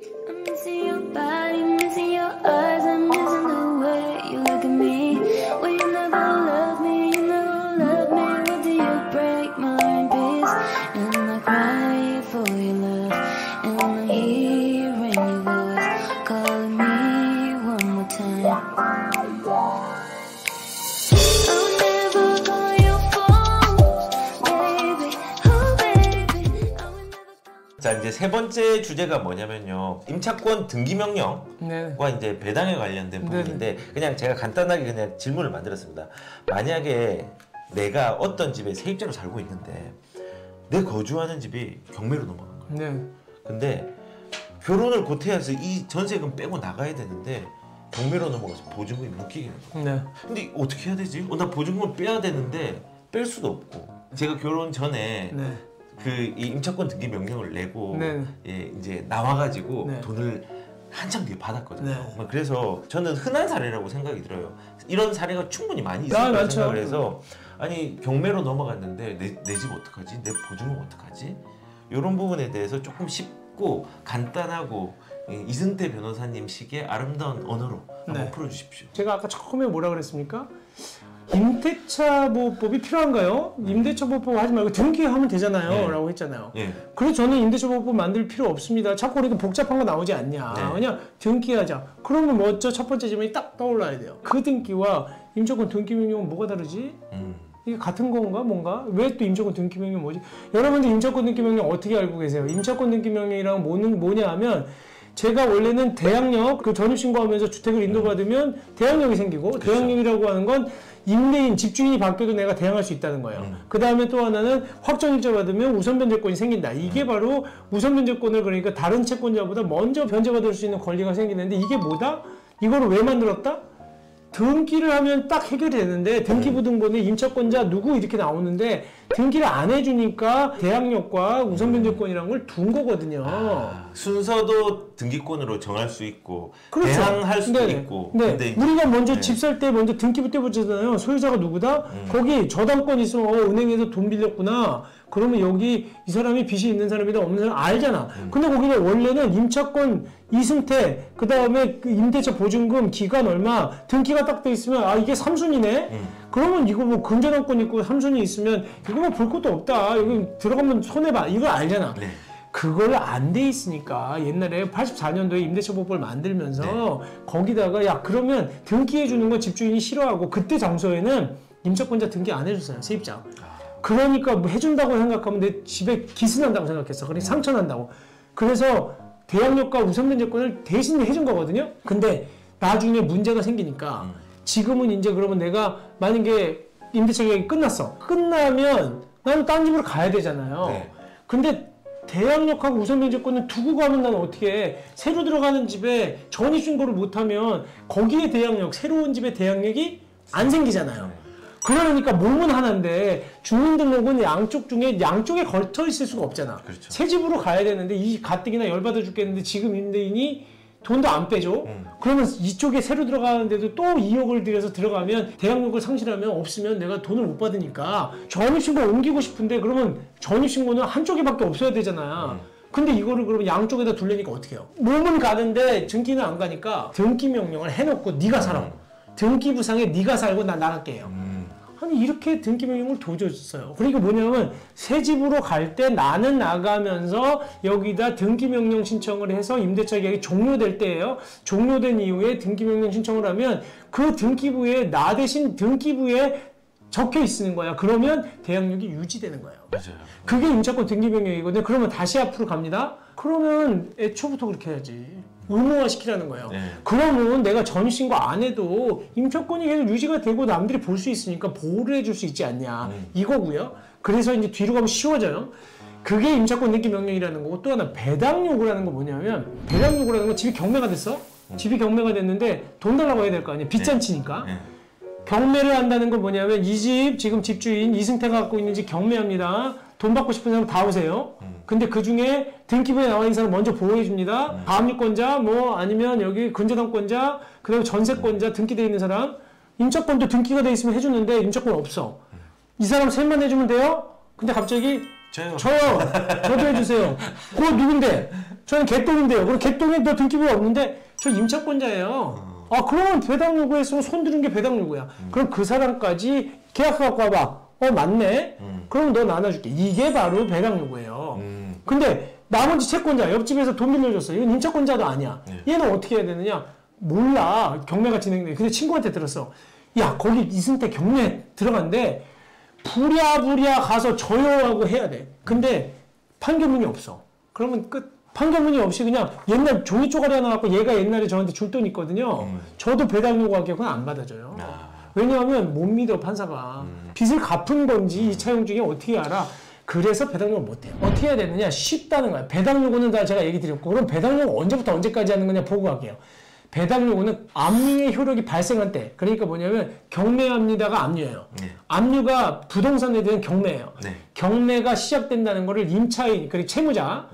I'm missing your body, missing your eyes, I'm missing the way you look at me. Well, you never love me, you never love me. What do you break my heart in peace? And I cry for your love, and I'm hearing your voice calling me one more time. 자, 이제 세 번째 주제가 뭐냐면요, 임차권 등기명령과 네. 이제 배당에 관련된 부분인데, 그냥 제가 간단하게 그냥 질문을 만들었습니다. 만약에 내가 어떤 집에 세입자로 살고 있는데 내 거주하는 집이 경매로 넘어간 거예요. 네. 근데 결혼을 고태해서 이 전세금 빼고 나가야 되는데 경매로 넘어가서 보증금이 묶이게 되는 거예요. 네. 근데 어떻게 해야 되지? 나 보증금을 빼야 되는데 뺄 수도 없고, 제가 결혼 전에 네. 이 임차권 등기 명령을 내고 네. 예, 이제 나와가지고 네. 돈을 한참 뒤에 받았거든요. 네. 그래서 저는 흔한 사례라고 생각이 들어요. 이런 사례가 충분히 많이 있을 거라고 많죠. 생각을 해서, 아니 경매로 넘어갔는데 내 집 어떡하지? 내 보증금 어떡하지? 이런 부분에 대해서 조금 쉽고 간단하고 이승태 변호사님 식의 아름다운 언어로 한번 네. 풀어주십시오. 제가 아까 처음에 뭐라 그랬습니까? 임대차 보호법이 필요한가요? 임대차 보호법 하지 말고 등기하면 되잖아요. 네. 라고 했잖아요. 예. 그래서 저는 임대차 보호법 만들 필요 없습니다. 자꾸 이렇게 복잡한 거 나오지 않냐. 네. 그냥 등기하자. 그러면 먼저 첫 번째 질문이 딱 떠올라야 돼요. 그 등기와 임차권 등기명령은 뭐가 다르지? 이게 같은 건가 뭔가? 왜 또 임차권 등기명령 뭐지? 여러분들 임차권 등기명령 어떻게 알고 계세요? 임차권 등기명령이랑 뭐냐 하면, 제가 원래는 대항력, 그 전입신고하면서 주택을 인도받으면 대항력이 생기고, 그렇죠. 대항력이라고 하는 건 임대인, 집주인이 바뀌어도 내가 대항할 수 있다는 거예요. 그 다음에 또 하나는 확정일자 받으면 우선 변제권이 생긴다. 이게 바로 우선 변제권을, 그러니까 다른 채권자보다 먼저 변제받을 수 있는 권리가 생기는데, 이게 뭐다? 이거를 왜 만들었다? 등기를 하면 딱 해결이 되는데, 등기부등본에 임차권자 누구 이렇게 나오는데 등기를 안 해주니까 대항력과 우선 변제권이라는 걸 둔 거거든요. 순서도 등기권으로 정할 수 있고, 그렇죠. 대항할 수도 네네. 있고. 네. 근데 우리가 먼저 네. 집 살 때 먼저 등기부 때 보잖아요. 소유자가 누구다? 거기 저당권 있으면 은행에서 돈 빌렸구나. 그러면 여기 이 사람이 빚이 있는 사람이다 없는 사람 알잖아. 근데 거기는 원래는 임차권 이승태, 그 다음에 그 임대차 보증금 기간 얼마, 등기가 딱 돼 있으면 아 이게 3순위네? 그러면 이거 뭐 근저당권 있고 3순위 있으면 이거 뭐 볼 것도 없다. 이거 들어가면 손해봐. 이걸 알잖아. 네. 그걸 안 돼 있으니까 옛날에 84년도에 임대차 보호법을 만들면서 네. 거기다가 야 그러면 등기해 주는 건 집주인이 싫어하고, 그때 장소에는 임차권자 등기 안 해줬어요. 세입자. 그러니까 뭐 해준다고 생각하면 내 집에 기스난다고 생각했어. 그러니까 상처난다고. 그래서 대항력과 우선변제권을 대신 해준 거거든요. 근데 나중에 문제가 생기니까 지금은 이제 그러면 내가 만약에 임대차 계약이 끝났어. 끝나면 나는 딴 집으로 가야 되잖아요. 네. 근데 대항력하고 우선변제권을 두고 가면 나는 어떻게 해? 새로 들어가는 집에 전입신고를 못하면 거기에 대항력, 새로운 집에 대항력이 안 생기잖아요. 그러니까 몸은 하나인데 주민등록은 양쪽 중에 양쪽에 걸쳐 있을 수가 없잖아. 그렇죠. 새 집으로 가야 되는데 이 가뜩이나 열받아 죽겠는데 지금 임대인이 돈도 안 빼줘. 그러면 이쪽에 새로 들어가는데도 또 2억을 들여서 들어가면 대항력을 상실하면 없으면 내가 돈을 못 받으니까 전입신고 옮기고 싶은데, 그러면 전입신고는 한쪽에밖에 없어야 되잖아. 근데 이거를 그러면 양쪽에다 둘려니까 어떻게 해요? 몸은 가는데 등기는 안 가니까 등기명령을 해놓고 네가 살아. 등기부상에 네가 살고 난 나갈게 해요. 아니 이렇게 등기명령을 둬줬어요. 그러니까 뭐냐면 새 집으로 갈 때 나는 나가면서 여기다 등기명령 신청을 해서 임대차 계약이 종료될 때예요. 종료된 이후에 등기명령 신청을 하면 그 등기부에 나 대신 등기부에 적혀 있는 거야. 그러면 대항력이 유지되는 거예요. 맞아요. 그게 임차권 등기명령이거든요. 그러면 다시 앞으로 갑니다. 그러면 애초부터 그렇게 해야지. 의무화 시키라는 거예요. 네. 그러면 내가 전입신고 안 해도 임차권이 계속 유지가 되고 남들이 볼 수 있으니까 보호를 해줄 수 있지 않냐. 이거고요. 그래서 이제 뒤로 가면 쉬워져요. 그게 임차권 등기명령이라는 거고, 또 하나 배당 요구라는 거 뭐냐면, 배당 요구라는 건 집이 경매가 됐어. 집이 경매가 됐는데 돈 달라고 해야 될 거 아니에요. 빚잔치니까. 네. 경매를 한다는 건 뭐냐면, 이 집 지금 집주인 이승태가 갖고 있는 집 경매합니다. 돈 받고 싶은 사람 다 오세요. 근데 그 중에 등기부에 나와 있는 사람 먼저 보호해 줍니다. 가압류권자, 뭐 아니면 여기 근저당권자, 그다음에 전세권자 등기돼 있는 사람, 임차권도 등기가 돼 있으면 해주는데 임차권 없어. 이 사람 셋만 해주면 돼요? 근데 갑자기 저요. 저도 해주세요. 그거 누군데? 저는 개똥인데요. 그럼 개똥에 너 등기부가 없는데 저 임차권자예요. 아 그러면 배당 요구했으면 손 드는 게 배당 요구야. 그럼 그 사람까지 계약서 갖고 와봐. 맞네. 그럼 너 나눠줄게. 이게 바로 배당 요구예요. 근데 나머지 채권자 옆집에서 돈 빌려줬어. 이건 임차권자도 아니야. 얘는 어떻게 해야 되느냐? 몰라. 경매가 진행돼. 근데 친구한테 들었어. 야 거기 이승태 경매 들어간대. 부랴부랴 가서 줘요 하고 해야 돼. 근데 판결문이 없어. 그러면 끝. 판결문이 없이 그냥 옛날 종이 쪼가리 하나 갖고 얘가 옛날에 저한테 줄 돈 있거든요. 저도 배당 요구하기에 그건 안 받아줘요. 왜냐하면 못 믿어 판사가. 빚을 갚은 건지 이 차용 중에 어떻게 알아? 그래서 배당 요구 못해요. 어떻게 해야 되느냐? 쉽다는 거야. 배당 요구는 다 제가 얘기 드렸고 그럼 배당 요구 언제부터 언제까지 하는 거냐 보고 갈게요. 배당 요구는 압류의 효력이 발생한 때, 그러니까 뭐냐면 경매합니다가 압류예요. 압류가 부동산에 대한 경매예요. 경매가 시작된다는 거를 임차인 그리고 채무자,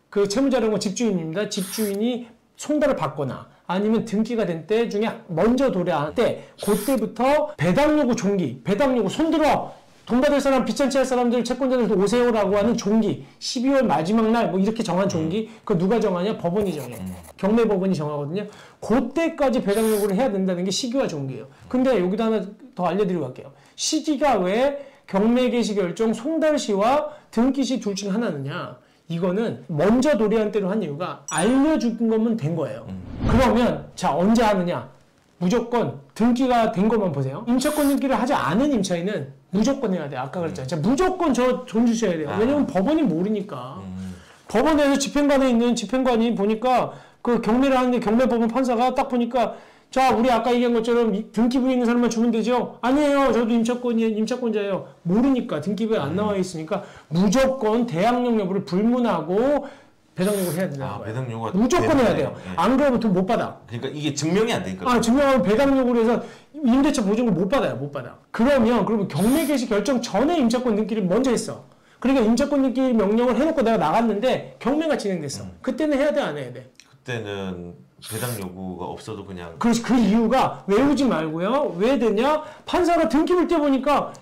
그 채무자라는 건 집주인입니다. 집주인이 송달을 받거나 아니면 등기가 된 때 중에 먼저 도래할 때 그때부터 배당 요구 종기, 배당 요구 손들어 돈 받을 사람, 빚잔치 할 사람들, 채권자들도 오세요라고 하는 종기, 12월 마지막 날 뭐 이렇게 정한 종기, 그거 누가 정하냐? 법원이 정해. 경매법원이 정하거든요. 그때까지 배당 요구를 해야 된다는 게 시기와 종기예요. 근데 여기다 하나 더 알려드리고 갈게요. 시기가 왜 경매 개시 결정 송달시와 등기시 둘 중 하나느냐? 이거는 먼저 도래한 때로 한 이유가 알려준 거면 된 거예요. 그러면 자 언제 하느냐? 무조건 등기가 된 것만 보세요. 임차권 등기를 하지 않은 임차인은 무조건 해야 돼요. 아까 그랬잖아요. 자, 무조건 저 돈 주셔야 돼요. 왜냐면 법원이 모르니까. 법원에서 집행관에 있는 집행관이 보니까 그 경매를 하는데 경매법원 판사가 딱 보니까 자 우리 아까 얘기한 것처럼 등기부에 있는 사람만 주면 되죠? 아니에요. 저도 임차권자예요. 모르니까 등기부에 안 나와 있으니까 무조건 대항력 여부를 불문하고 배당 요구를 해야 된다는 거예요. 배당 요구가 무조건 해야 돼요. 안 그러면 돈 못 받아. 그러니까 이게 증명이 안 되니까. 증명하면 배당 요구를 해서 임대차 보증을 못 받아요. 못 받아. 그러면 경매 개시 결정 전에 임차권 등기를 먼저 했어. 그러니까 임차권 등기 명령을 해놓고 내가 나갔는데 경매가 진행됐어. 그때는 해야 돼, 안 해야 돼? 그때는 배당 요구가 없어도 그냥. 그렇지. 그 이유가 외우지 말고요. 왜 되냐? 판사가 등기를 떼보니까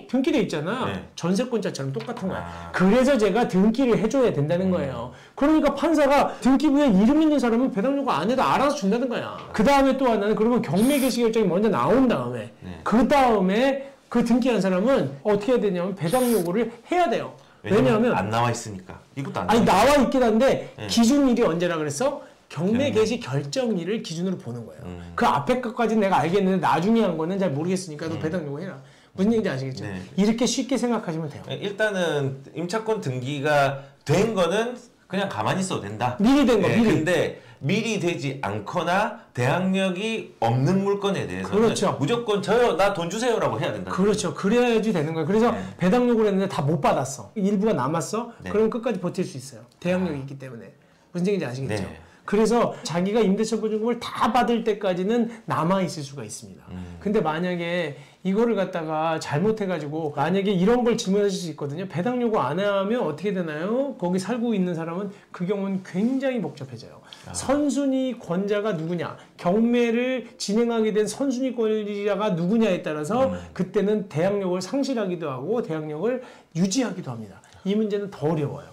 등기돼 있잖아. 전세권자처럼 똑같은 거야. 그래서 제가 등기를 해줘야 된다는 거예요. 그러니까 판사가 등기부에 이름 있는 사람은 배당 요구 안 해도 알아서 준다는 거야. 그 다음에 또 하나는 그러면 경매 개시 결정이 먼저 나온 다음에 그 다음에 그 등기한 사람은 어떻게 해야 되냐면 배당 요구를 해야 돼요. 왜냐하면 안 나와 있으니까. 이것도 안 아니 나와 있긴 한데 기준일이 언제라 그랬어? 경매 개시 결정일을 기준으로 보는 거예요. 그 앞에 것까지는 내가 알겠는데 나중에 한 거는 잘 모르겠으니까 너 배당 요구해라. 무슨 얘기인지 아시겠죠? 이렇게 쉽게 생각하시면 돼요. 일단은 임차권 등기가 된 거는 그냥 가만히 있어도 된다. 미리 된 거. 근데 미리 되지 않거나 대항력이 없는 물건에 대해서는 그렇죠. 무조건 저요 나 돈 주세요라고 해야 된다. 그렇죠. 그래야지 되는 거예요. 그래서 배당 요구를 했는데 다 못 받았어. 일부가 남았어. 그럼 끝까지 버틸 수 있어요. 대항력이 있기 때문에. 무슨 얘기인지 아시겠죠? 그래서 자기가 임대차 보증금을 다 받을 때까지는 남아있을 수가 있습니다. 근데 만약에 이거를 갖다가 잘못해가지고 만약에 이런 걸 질문하실 수 있거든요. 배당 요구 안 하면 어떻게 되나요? 거기 살고 있는 사람은 그 경우는 굉장히 복잡해져요. 선순위 권자가 누구냐? 경매를 진행하게 된 선순위 권자가 누구냐에 따라서 그때는 대항력을 상실하기도 하고 대항력을 유지하기도 합니다. 이 문제는 더 어려워요.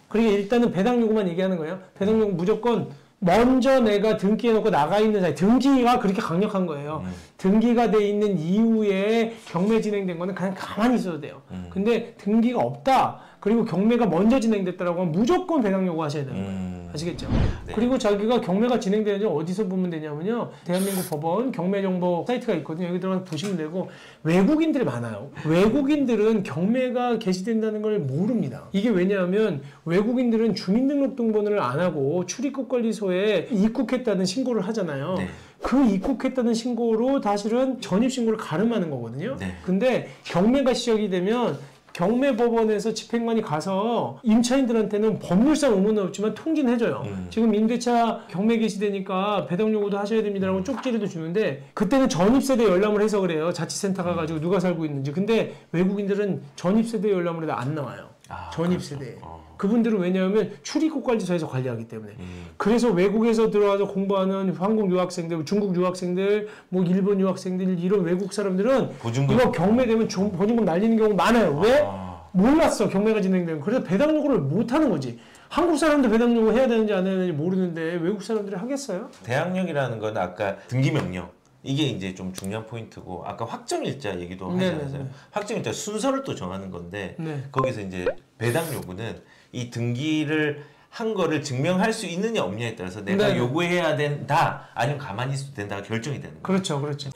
그러니까 일단은 배당 요구만 얘기하는 거예요. 배당 요구 무조건 먼저 내가 등기해놓고 나가 있는 사이, 등기가 그렇게 강력한 거예요. 등기가 돼 있는 이후에 경매 진행된 거는 그냥 가만히 있어도 돼요. 근데 등기가 없다. 그리고 경매가 먼저 진행됐다라고 하면 무조건 배당 요구하셔야 되는 거예요. 아시겠죠? 그리고 자기가 경매가 진행되는지 어디서 보면 되냐면요. 대한민국 법원 경매정보 사이트가 있거든요. 여기 들어가서 보시면 되고 외국인들이 많아요. 외국인들은 경매가 개시된다는 걸 모릅니다. 이게 왜냐하면 외국인들은 주민등록등본을 안 하고 출입국관리소에 입국했다는 신고를 하잖아요. 그 입국했다는 신고로 사실은 전입신고를 가름하는 거거든요. 근데 경매가 시작이 되면 경매법원에서 집행관이 가서 임차인들한테는 법률상 의무는 없지만 통지는 해줘요. 지금 임대차 경매 개시되니까 배당 요구도 하셔야 됩니다라고 쪽지를 주는데 그때는 전입세대 열람을 해서 그래요. 자치센터 가가지고 누가 살고 있는지. 근데 외국인들은 전입세대 열람을 해도 안 나와요. 전입세대. 그분들은 왜냐하면 출입국관리소에서 관리하기 때문에. 그래서 외국에서 들어와서 공부하는 한국 유학생들, 중국 유학생들, 뭐 일본 유학생들 이런 외국 사람들은 이거 경매되면 보증금 날리는 경우 많아요. 왜? 몰랐어 경매가 진행되면. 그래서 배당 요구를 못 하는 거지. 한국 사람도 배당 요구 해야 되는지 안 해야 되는지 모르는데 외국 사람들이 하겠어요? 대항력이라는 건 아까 등기 명령 이게 이제 좀 중요한 포인트고 아까 확정일자 얘기도 하지 네네네. 않았어요? 확정일자 순서를 또 정하는 건데 네. 거기서 이제 배당 요구는 이 등기를 한 거를 증명할 수 있느냐 없느냐에 따라서 내가 네네. 요구해야 된다 아니면 가만히 있어도 된다 결정이 되는 거예요. 그렇죠, 그렇죠.